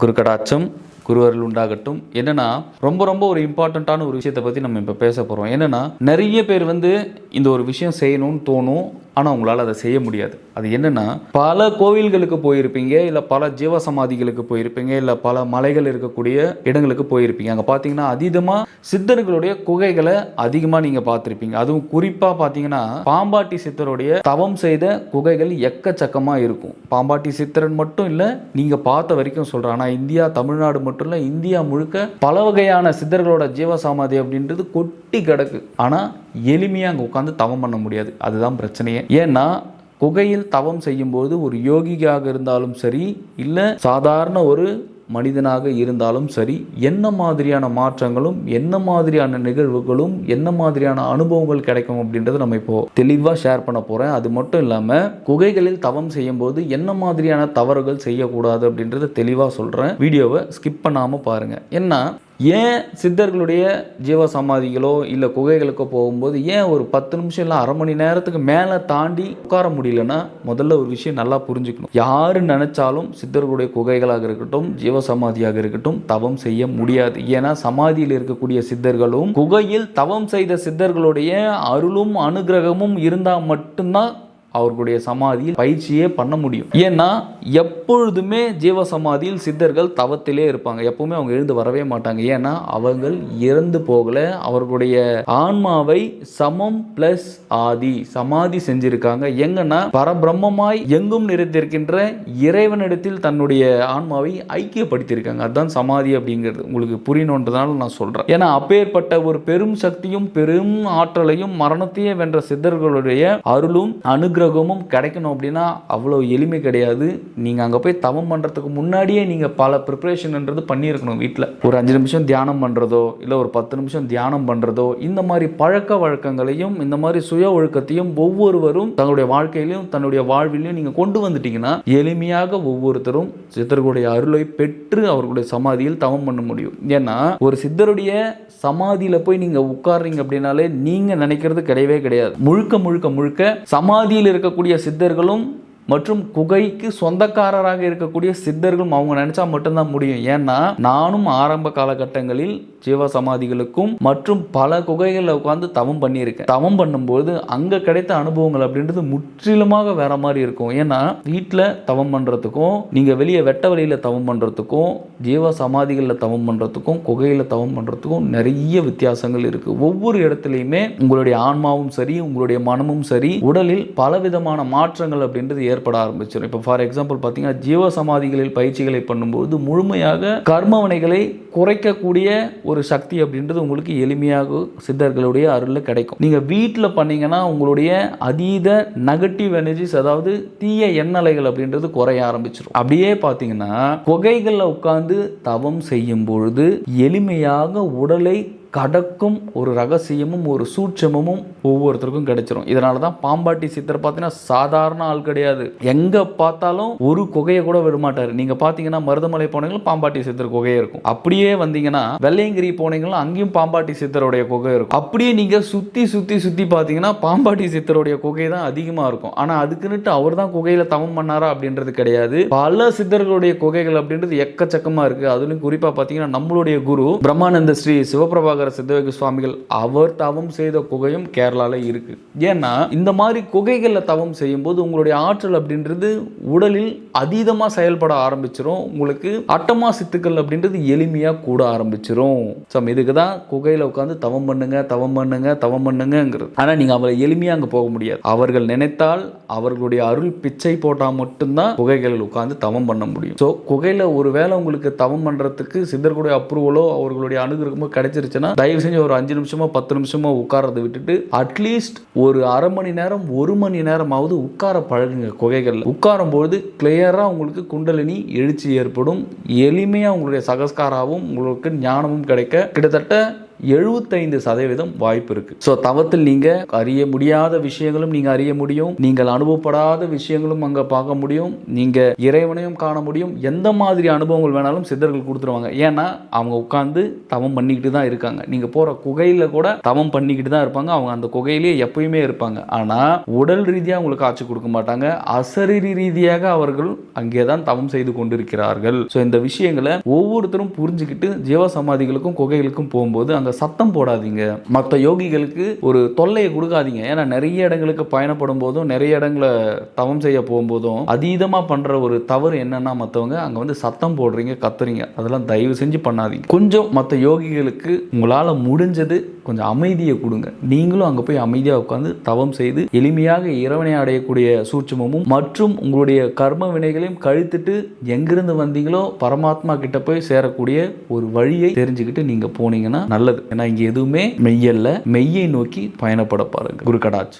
குருக்கடாச்சம் குருவர்கள் உண்டாகட்டும். என்னன்னா ரொம்ப ஒரு இம்பார்ட்டண்ட்டான ஒரு விஷயத்தை பற்றி நம்ம இப்போ பேச போகிறோம். என்னன்னா நிறைய பேர் இந்த ஒரு விஷயம் செய்யணும்னு தோணும், ஆனால் உங்களால் அதை செய்ய முடியாது. அது என்னென்னா, பல கோவில்களுக்கு போயிருப்பீங்க, இல்லை பல ஜீவசமாதிகளுக்கு போயிருப்பீங்க, இல்லை பல மலைகள் இருக்கக்கூடிய இடங்களுக்கு போயிருப்பீங்க. அங்கே பார்த்தீங்கன்னா அதீதமாக சித்தர்களுடைய குகைகளை அதிகமாக நீங்கள் பார்த்துருப்பீங்க. அதுவும் குறிப்பாக பார்த்தீங்கன்னா பாம்பாட்டி சித்தருடைய தவம் செய்த குகைகள் எக்கச்சக்கமாக இருக்கும். பாம்பாட்டி சித்தரன் மட்டும் இல்லை, நீங்கள் பார்த்த வரைக்கும் சொல்கிறேன். ஆனால் இந்தியா, தமிழ்நாடு மட்டும் இல்லை, இந்தியா முழுக்க பல வகையான சித்தர்களோட ஜீவசமாதி அப்படின்றது கொட்டி கிடக்கு. ஆனால் எளிமையாக அங்கே உட்காந்து தவம் பண்ண முடியாது. அதுதான் பிரச்சனையே. ஏன்னா குகையில் தவம் செய்யும்போது ஒரு யோகியாக இருந்தாலும் சரி, இல்லை சாதாரண ஒரு மனிதனாக இருந்தாலும் சரி, என்ன மாதிரியான மாற்றங்களும் என்ன மாதிரியான நிகழ்வுகளும் என்ன மாதிரியான அனுபவங்கள் கிடைக்கும் அப்படின்றத நம்ம இப்போ தெளிவாக ஷேர் பண்ண போகிறேன். அது மட்டும் இல்லாமல் குகைகளில் தவம் செய்யும் போது என்ன மாதிரியான தவறுகள் செய்யக்கூடாது அப்படின்றத தெளிவாக சொல்கிறேன். வீடியோவை ஸ்கிப் பண்ணாமல் பாருங்கள். ஏன்னா ஏன் சித்தர்களுடைய ஜீவசமாதிகளோ இல்லை குகைகளுக்கோ போகும்போது ஏன் ஒரு 10 நிமிஷம் இல்லை அரை மணி நேரத்துக்கு மேலே தாண்டி உட்கார முடியலன்னா, முதல்ல ஒரு விஷயம் நல்லா புரிஞ்சுக்கணும். யாரு நினைச்சாலும் சித்தர்களுடைய குகைகளாக இருக்கட்டும், ஜீவசமாதியாக இருக்கட்டும் தவம் செய்ய முடியாது. ஏன்னா சமாதியில் இருக்கக்கூடிய சித்தர்களும் குகையில் தவம் செய்த சித்தர்களுடைய அருளும் அனுகிரகமும் இருந்தால் மட்டும்தான் அவர்களுடைய சமாதியில் பயிற்சியே பண்ண முடியும். ஏன்னா எப்பொழுதுமே ஜீவசமாதியில் சித்தர்கள் தவத்திலே இருப்பாங்க. எப்பவுமே அவங்க எழுந்து வரவே மாட்டாங்க. ஏன்னா அவர்கள் இறந்து போகல. அவர்களுடைய ஆன்மாவை சமம் பிளஸ் ஆதி சமாதி செஞ்சிருக்காங்க. எங்கன்னா பரபிரம்மமாய் எங்கும் நிறைந்திருக்கின்ற இறைவனிடத்தில் தன்னுடைய ஆன்மாவை ஐக்கியப்படுத்தியிருக்காங்க. அதுதான் சமாதி அப்படிங்கிறது. உங்களுக்கு புரியணுன்றதுனால நான் சொல்றேன். ஏன்னா அப்பேற்பட்ட ஒரு பெரும் சக்தியும் பெரும் ஆற்றலையும் மரணத்தையே வென்ற சித்தர்களுடைய அருளும் அனுகிரகமும் கிடைக்கணும் அப்படின்னா அவ்வளோ எளிமை கிடையாது. நீங்கள் அங்கே போய் தவம் பண்ணுறதுக்கு முன்னாடியே நீங்கள் பல ப்ரிப்பரேஷன்ன்றது பண்ணியிருக்கணும். வீட்டில் ஒரு 5 நிமிஷம் தியானம் பண்ணுறதோ இல்லை ஒரு 10 நிமிஷம் தியானம் பண்ணுறதோ, இந்த மாதிரி பழக்க வழக்கங்களையும் இந்த மாதிரி சுய ஒழுக்கத்தையும் ஒவ்வொருவரும் தங்களுடைய வாழ்க்கையிலையும் தன்னுடைய வாழ்விலையும் நீங்கள் கொண்டு வந்துட்டீங்கன்னா எளிமையாக ஒவ்வொருத்தரும் சித்தர்களுடைய அருளை பெற்று அவர்களுடைய சமாதியில் தவம் பண்ண முடியும். ஏன்னா ஒரு சித்தருடைய சமாதியில் போய் நீங்கள் உட்கார்றீங்க அப்படின்னாலே நீங்கள் நினைக்கிறது கிடையவே கிடையாது. முழுக்க சமாதியில் இருக்கக்கூடிய சித்தர்களும் மற்றும் குகைக்கு சொந்தக்காரராக இருக்கக்கூடிய சித்தர்களும் அவங்க நினைச்சா மட்டும்தான் முடியும். ஏன்னா நானும் ஆரம்ப காலகட்டங்களில் ஜீவசமாதிகளுக்கும் மற்றும் பல குகைகளில் உட்காந்து தவம் பண்ணியிருக்கேன். தவம் பண்ணும்போது அங்கே கிடைத்த அனுபவங்கள் அப்படின்றது முற்றிலுமாக வேற மாதிரி இருக்கும். ஏன்னா வீட்டில் தவம் பண்ணுறதுக்கும் நீங்கள் வெளியே வெட்ட வழியில் தவம் பண்ணுறதுக்கும் ஜீவசமாதிகளில் தவம் பண்ணுறதுக்கும் குகையில் தவம் பண்ணுறதுக்கும் நிறைய வித்தியாசங்கள் இருக்கு. ஒவ்வொரு இடத்துலையுமே உங்களுடைய ஆன்மாவும் சரி, உங்களுடைய மனமும் சரி, உடலில் பலவிதமான மாற்றங்கள் அப்படின்றது ஏற்பட ஆரம்பிச்சிடும். இப்போ ஃபார் எக்ஸாம்பிள் பார்த்தீங்கன்னா ஜீவசமாதிகளில் பயிற்சிகளை பண்ணும்போது முழுமையாக கர்மவினைகளை குறைக்கக்கூடிய ஒரு சக்தி அப்படின்றது உங்களுக்கு எளிமையாக சித்தர்களுடைய அருளில் கிடைக்கும். நீங்கள் வீட்டில் பண்ணீங்கன்னா உங்களுடைய அதீத நெகட்டிவ் எனர்ஜிஸ், அதாவது தீய எண்ணலைகள் அப்படின்றது குறைய ஆரம்பிச்சிடும். அப்படியே பார்த்தீங்கன்னா குகைகளில் உட்கார்ந்து தவம் செய்யும் பொழுது எளிமையாக உடலை கடக்கும் ஒரு ரகசியமும் ஒரு சூட்சமும் ஒவ்வொருத்தருக்கும் கிடைச்சிரும். இதனால தான் பாம்பாட்டி சித்தர் பார்த்தீங்கன்னா சாதாரண ஆள் கிடையாது. எங்கே பார்த்தாலும் ஒரு குகையை கூட விட மாட்டார். நீங்கள் பார்த்தீங்கன்னா மருதமலை போனீங்களும் பாம்பாட்டி சித்தர் குகையே இருக்கும். அப்படியே வந்தீங்கன்னா வெள்ளையங்கிரி போனீங்களும் அங்கேயும் பாம்பாட்டி சித்தருடைய குகை இருக்கும். அப்படியே நீங்கள் சுற்றி பார்த்தீங்கன்னா பாம்பாட்டி சித்தருடைய குகை தான் அதிகமாக இருக்கும். ஆனால் அதுக்குன்னுட்டு அவர் தான் குகையில் தவம் பண்ணாரா அப்படின்றது கிடையாது. பல சித்தர்களுடைய குகைகள் அப்படின்றது எக்கச்சக்கமாக இருக்குது. அதுலேயும் குறிப்பாக பார்த்தீங்கன்னா நம்மளுடைய குரு பிரம்மானந்த ஸ்ரீ சிவபிரபாகர சித்தயோகி சுவாமிகள் அவர் தவம் செய்த குகையும் கேரளால இருக்கு. ஏன்னா இந்த மாதிரி குகைகளில் தவம் செய்யும் போது உங்களுடைய ஆற்றல் அப்படின்றது உடலில் அதீதமாக செயல்பட ஆரம்பிச்சிடும். உங்களுக்கு அட்டமா சித்துக்கள் அப்படின்றது எளிமையாக கூட ஆரம்பிச்சிடும். இதுக்கு தான் குகையில் உட்காந்து தவம் பண்ணுங்கிறது. ஆனால் நீங்கள் அவளை எளிமையாக அங்கே போக முடியாது. அவர்கள் நினைத்தால் அவர்களுடைய அருள் பிச்சை போட்டால் மட்டும்தான் குகைகளில் உட்காந்து தவம் பண்ண முடியும். ஸோ குகையில் ஒரு வேளை உங்களுக்கு தவம் பண்ணுறதுக்கு சித்தர்களுடைய அப்ரூவலோ அவர்களுடைய அனுகிரகமோ கிடைச்சிருச்சுன்னா தயவு செஞ்சு ஒரு 5 நிமிஷமோ 10 நிமிஷமோ உட்கார்றதை விட்டுட்டு அட்லீஸ்ட் ஒரு அரை மணி நேரம் 1 மணி நேரமாவது உட்கார பழகுங்க. குகைகளில் உட்காரும்போது கிளியரா உங்களுக்கு குண்டலினி எழுச்சி ஏற்படும். எளிமையா உங்களுடைய சகஸ்காராவும் உங்களுக்கு ஞானமும் கிடைக்க கிட்டத்தட்ட 75% வாய்ப்பு இருக்கு. ஸோ தவத்தில் நீங்க அறிய முடியாத விஷயங்களும் நீங்க அறிய முடியும், நீங்கள் அனுபவப்படாத விஷயங்களும் அங்க பார்க்க முடியும், நீங்க இறைவனையும் காண முடியும். எந்த மாதிரி அனுபவங்கள் வேணாலும் சித்தர்கள் கொடுத்துருவாங்க. ஏன்னா அவங்க உட்கார்ந்து தவம் பண்ணிக்கிட்டு தான் இருக்காங்க. நீங்க போற குகையில கூட தவம் பண்ணிக்கிட்டு தான் இருப்பாங்க. அவங்க அந்த குகையிலேயே எப்பயுமே இருப்பாங்க. ஆனா உடல் ரீதியாக உங்களுக்கு காட்சி கொடுக்க மாட்டாங்க. அசரீரி ரீதியாக அவர்கள் அங்கேதான் தவம் செய்து கொண்டிருக்கிறார்கள். ஸோ இந்த விஷயங்களை ஒவ்வொருத்தரும் புரிஞ்சுக்கிட்டு ஜீவசமாதிகளுக்கும் குகைகளுக்கும் போகும்போது அங்க சத்தம் போடாதீங்க, மற்ற யோகிகளுக்கு ஒரு தொல்லையை கொடுக்காதீங்க. ஏன்னா நிறைய இடங்களுக்கு பயணப்படும் போதும் நிறைய இடங்களை தவம் செய்ய போகும்போதும் அதீதமா பண்ற ஒரு தவறு என்னன்னா, மற்றவங்க அங்க வந்து சத்தம் போடுறீங்க, கத்துறீங்க. அதெல்லாம் தயவு செஞ்சு பண்ணாதீங்க. கொஞ்சம் மற்ற யோகிகளுக்கு உங்களால முடிஞ்சது கொஞ்சம் அமைதியை கொடுங்க. நீங்களும் அங்க போய் அமைதியாக உட்கார்ந்து தவம் செய்து எளிமையாக இறைவனை அடையக்கூடிய சூட்சுமமும் மற்றும் உங்களுடைய கர்ம வினைகளையும் கழித்துட்டு எங்கிருந்து வந்தீங்களோ பரமாத்மா கிட்ட போய் சேரக்கூடிய ஒரு வழியை தெரிஞ்சுக்கிட்டு நீங்க போனீங்கன்னா நல்லது. ஏன்னா இங்க எதுவுமே மெய்யல்ல, மெய்யை நோக்கி பயணப்பட பாருங்க. குரு கடாட்சி.